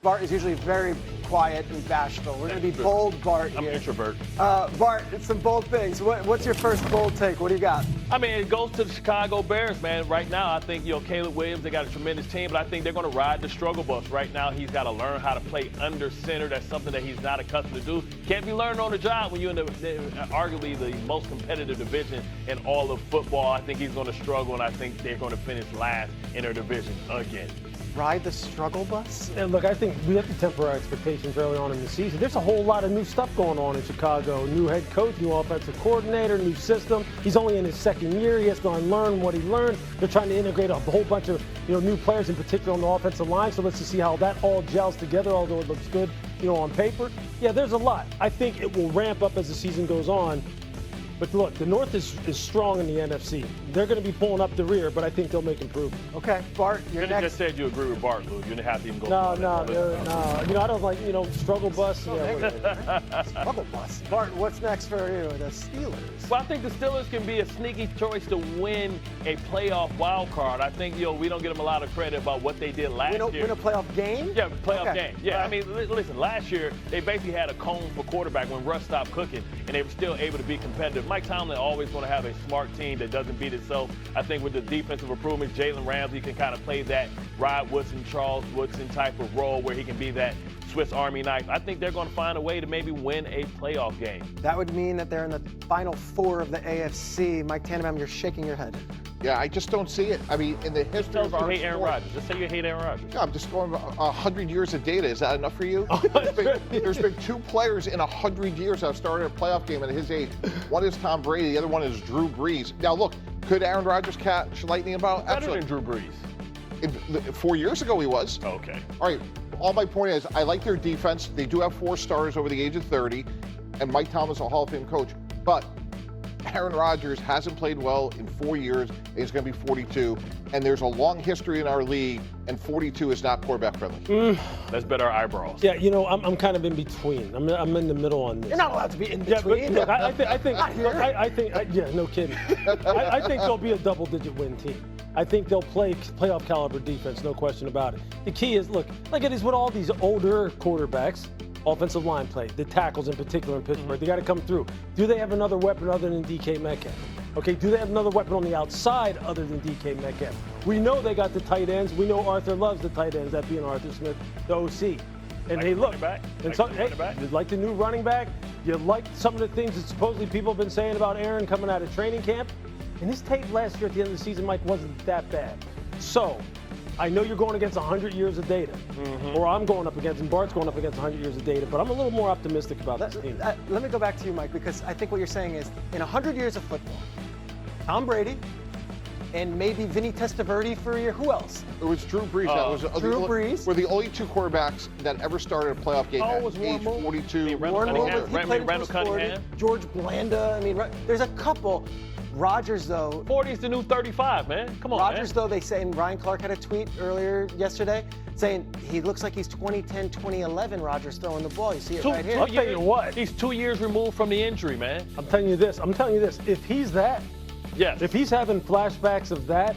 Bart is usually very quiet and bashful. We're going to be bold, Bart, here. I'm an introvert. Bart, it's some bold things. What's your first bold take? What do you got? I mean, it goes to the Chicago Bears, man. Right now, I think, Caleb Williams, they got a tremendous team, but I think they're going to ride the struggle bus. Right now, he's got to learn how to play under center. That's something that he's not accustomed to do. Can't be learning on the job when you're in arguably the most competitive division in all of football. I think he's going to struggle, and I think they're going to finish last in their division again. Ride the struggle bus? And look, I think we have to temper our expectations early on in the season. There's a whole lot of new stuff going on in Chicago. New head coach, new offensive coordinator, new system. He's only in his second year. He has to unlearn what he learned. They're trying to integrate a whole bunch of new players, in particular on the offensive line. So let's just see how that all gels together, although it looks good on paper. Yeah, there's a lot. I think it will ramp up as the season goes on. But look, the North is strong in the NFC. They're going to be pulling up the rear, but I think they'll make improvement. Okay, Bart, you're next. You just said you agree with Bart, Lou. You didn't have to even go. No. I don't like, struggle bus. Struggle bus. Bart, what's next for you? The Steelers. Well, I think the Steelers can be a sneaky choice to win a playoff wild card. I think, we don't give them a lot of credit about what they did last year. Win a playoff game? Yeah, playoff game. Yeah, I mean, listen, last year, they basically had a cone for quarterback when Russ stopped cooking, and they were still able to be competitive. Mike Tomlin always going to have a smart team that doesn't beat itself. I think with the defensive improvements, Jalen Ramsey can kind of play that Rod Woodson, Charles Woodson type of role where he can be that Swiss Army knife. I think they're going to find a way to maybe win a playoff game. That would mean that they're in the final four of the AFC. Mike Tannenbaum, you're shaking your head. Yeah, I just don't see it. I mean, in the history of our sport. You hate Aaron Rodgers. Just say you hate Aaron Rodgers. Yeah, I'm just going 100 years of data. Is that enough for you? There's been two players in 100 years that have started a playoff game at his age. One is Tom Brady. The other one is Drew Brees. Now, look, could Aaron Rodgers catch lightning about? Better than Drew Brees. 4 years ago, he was. Okay. All right. All my point is, I like their defense. They do have 4 starters over the age of 30, and Mike Tomlin is a Hall of Fame coach. But Aaron Rodgers hasn't played well in 4 years. He's going to be 42, and there's a long history in our league, and 42 is not quarterback friendly. Let's bet our eyebrows. Yeah, I'm kind of in between. I'm in the middle on this. You're not allowed to be in between. Yeah, but no kidding. I think they'll be a double-digit win team. I think they'll play playoff caliber defense, no question about it. The key is, look it is with all these older quarterbacks, offensive line play, the tackles in particular in Pittsburgh, they got to come through. Do they have another weapon other than DK Metcalf? Okay, do they have another weapon on the outside other than DK Metcalf? We know they got the tight ends. We know Arthur loves the tight ends, that being Arthur Smith, the OC. And hey, look, you like the new running back. You like some of the things that supposedly people have been saying about Aaron coming out of training camp. And his tape last year at the end of the season, Mike, wasn't that bad. So, I know you're going against 100 years of data, or I'm going up against, and Bart's going up against 100 years of data, but I'm a little more optimistic about this team. Let me go back to you, Mike, because I think what you're saying is, in 100 years of football, Tom Brady, and maybe Vinny Testaverde for a year. Who else? It was Drew Brees. Drew Brees. Were the only 2 quarterbacks that ever started a playoff game at age 42. Randall Cunningham. George Blanda. I mean, there's a couple. Rodgers, though. 40 is the new 35, man. Come on, Rodgers, though, they say, and Ryan Clark had a tweet earlier yesterday saying he looks like he's 2010, 2011 Rodgers throwing the ball. You see it right here. I'll tell you what. He's 2 years removed from the injury, man. I'm telling you this. If he's that, yes. If he's having flashbacks of that,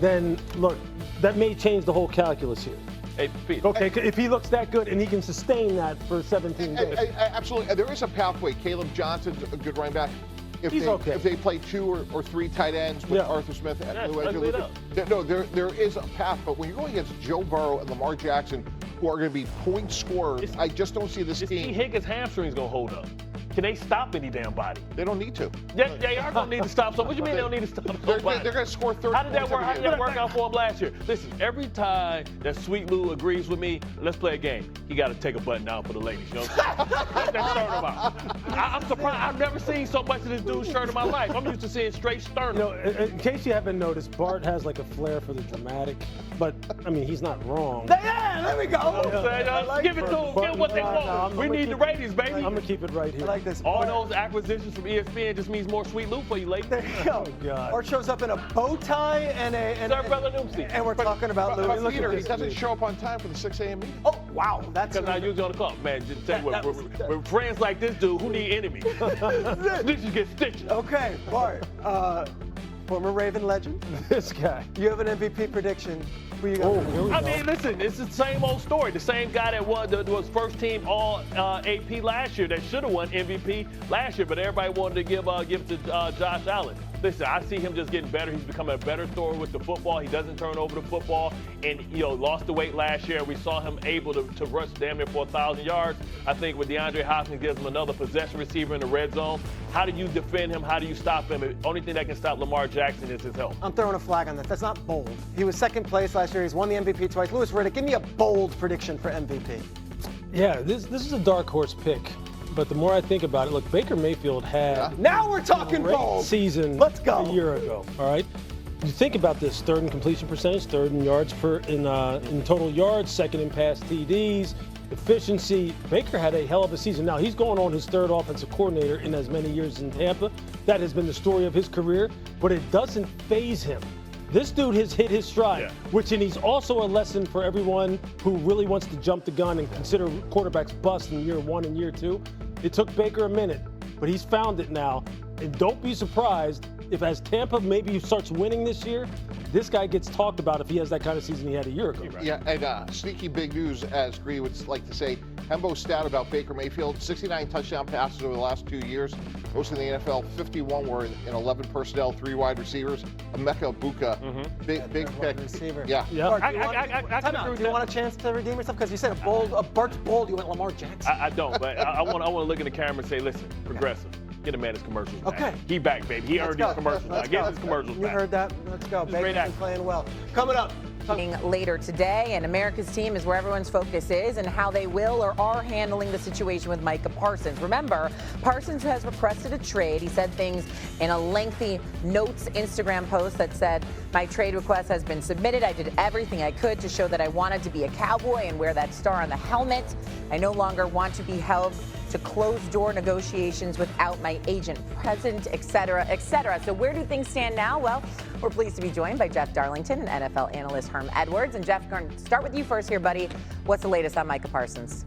then, look, that may change the whole calculus here. Hey, Pete. Okay, if he looks that good and he can sustain that for 17 days. Absolutely. There is a pathway. Caleb Johnson's a good running back. If they play 2 or 3 tight ends with Arthur Smith and there is a path. But when you're going against Joe Burrow and Lamar Jackson, who are going to be point scorers, I just don't see this team. T. Higgins' hamstring's going to hold up. Can they stop any damn body? They don't need to. Yeah, they are going to need to stop. So what do you mean they don't need to stop nobody? They're going to score 30 How did that work out for him last year? Listen, every time that Sweet Lou agrees with me, let's play a game. He got to take a button down for the ladies. You know what I'm saying? Let that sternum out. I'm surprised. I've never seen so much of this dude's shirt in my life. I'm used to seeing straight sternum. In case you haven't noticed, Bart has like a flair for the dramatic. But, I mean, he's not wrong. Yeah, there we go. Give it to them. Give what they want. We need the ratings, baby. I'm going to keep it right here. I like this. All those acquisitions from ESPN just means more Sweet Lou for you, lady. There you go. Oh, God. Art shows up in a bow tie and we're talking about Louis. Look, he doesn't show up on time for the 6 a.m. meeting. Oh, wow. That's because I'm usually on the clock. Man, just tell you what, we're friends like this dude, who need enemies? Snitches get stitches. Okay, Bart, former Raven legend. This guy. You have an MVP prediction Who you got? I mean, listen, it's the same old story. The same guy that was first team All AP last year that should have won MVP last year, but everybody wanted to give it to Josh Allen. Listen, I see him just getting better. He's becoming a better thrower with the football. He doesn't turn over the football, and lost the weight last year. We saw him able to rush damn near for 1,000 yards. I think with DeAndre Hopkins gives him another possession receiver in the red zone. How do you defend him? How do you stop him? The only thing that can stop Lamar Jackson is his health. I'm throwing a flag on that. That's not bold. He was second place last year. He's won the MVP twice. Louis Riddick, give me a bold prediction for MVP. Yeah, this is a dark horse pick. But the more I think about it, look, Baker Mayfield had Now we're talking a great bold. season Let's go. a year ago, all right? You think about this, third in completion percentage, third in yards in total yards, second in pass TDs, efficiency. Baker had a hell of a season. Now, he's going on his third offensive coordinator in as many years in Tampa. That has been the story of his career, but it doesn't faze him. This dude has hit his stride, and he's also a lesson for everyone who really wants to jump the gun and consider quarterbacks bust in year 1 and year 2. It took Baker a minute, but he's found it now. And don't be surprised if as Tampa maybe starts winning this year, this guy gets talked about if he has that kind of season he had a year ago. Yeah, and sneaky big news, as Green would like to say. Hembo's stat about Baker Mayfield, 69 touchdown passes over the last 2 years. Most in the NFL, 51 were in 11 personnel, 3 wide receivers. Emeka Buka, big pick. Receiver. Yeah. Bart, I do can agree with you that. want a chance to redeem yourself? Because you said Bart's bold, you went Lamar Jackson. I don't, but I want to look in the camera and say, listen, progressive. Get a man his commercials back. Okay. He back, baby. He earned his commercials back. Get his commercials You back. heard that. Let's go. Baker's great been act. playing well. Coming up. Later today, and America's team is where everyone's focus is and how they will or are handling the situation with Micah Parsons. Remember, Parsons has requested a trade. He said things in a lengthy notes Instagram post that said, my trade request has been submitted. I did everything I could to show that I wanted to be a Cowboy and wear that star on the helmet. I no longer want to be held to closed-door negotiations without my agent present, et cetera, et cetera. So where do things stand now? Well, we're pleased to be joined by Jeff Darlington and NFL analyst Herm Edwards. And Jeff, we're going to start with you first here, buddy. What's the latest on Micah Parsons?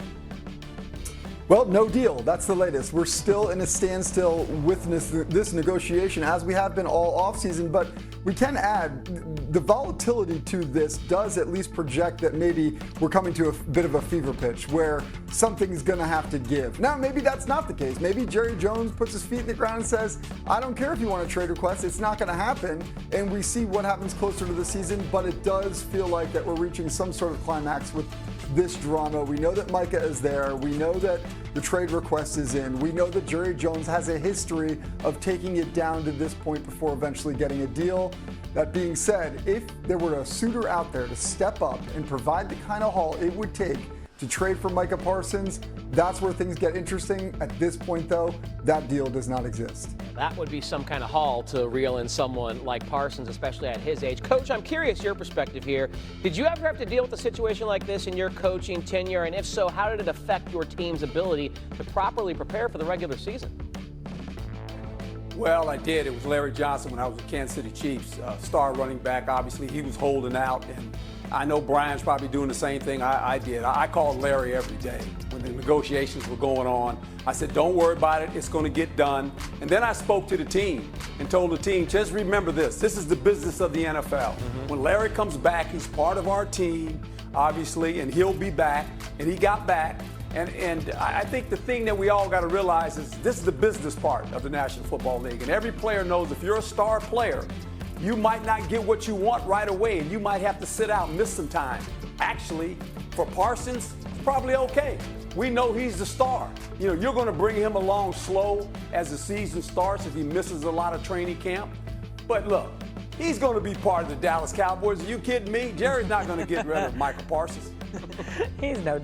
Well, no deal. That's the latest. We're still in a standstill with this negotiation, as we have been all offseason. But we can add, the volatility to this does at least project that maybe we're coming to a bit of a fever pitch where something's going to have to give. Now, maybe that's not the case. Maybe Jerry Jones puts his feet in the ground and says, I don't care if you want a trade request. It's not going to happen. And we see what happens closer to the season. But it does feel like that we're reaching some sort of climax with this drama. We know that Micah is there. We know that the trade request is in. We know that Jerry Jones has a history of taking it down to this point before eventually getting a deal. That being said, if there were a suitor out there to step up and provide the kind of haul it would take to trade for Micah Parsons, that's where things get interesting. At this point, though, that deal does not exist. That would be some kind of haul to reel in someone like Parsons, especially at his age. Coach, I'm curious your perspective here. Did you ever have to deal with a situation like this in your coaching tenure? And if so, how did it affect your team's ability to properly prepare for the regular season? Well, I did. It was Larry Johnson when I was with Kansas City Chiefs, star running back. Obviously, he was holding out, and I know Brian's probably doing the same thing I did. I called Larry every day when the negotiations were going on. I said, don't worry about it. It's going to get done. And then I spoke to the team and told the team, just remember this. This is the business of the NFL. When Larry comes back, he's part of our team, obviously, and he'll be back. And he got back. And I think the thing that we all got to realize is this is the business part of the National Football League. And every player knows if you're a star player, you might not get what you want right away, and you might have to sit out and miss some time. Actually, for Parsons, it's probably okay. We know he's the star. You know, you're going to bring him along slow as the season starts if he misses a lot of training camp. But look, he's going to be part of the Dallas Cowboys. Are you kidding me? Jerry's not going to get rid of Micah Parsons. He's no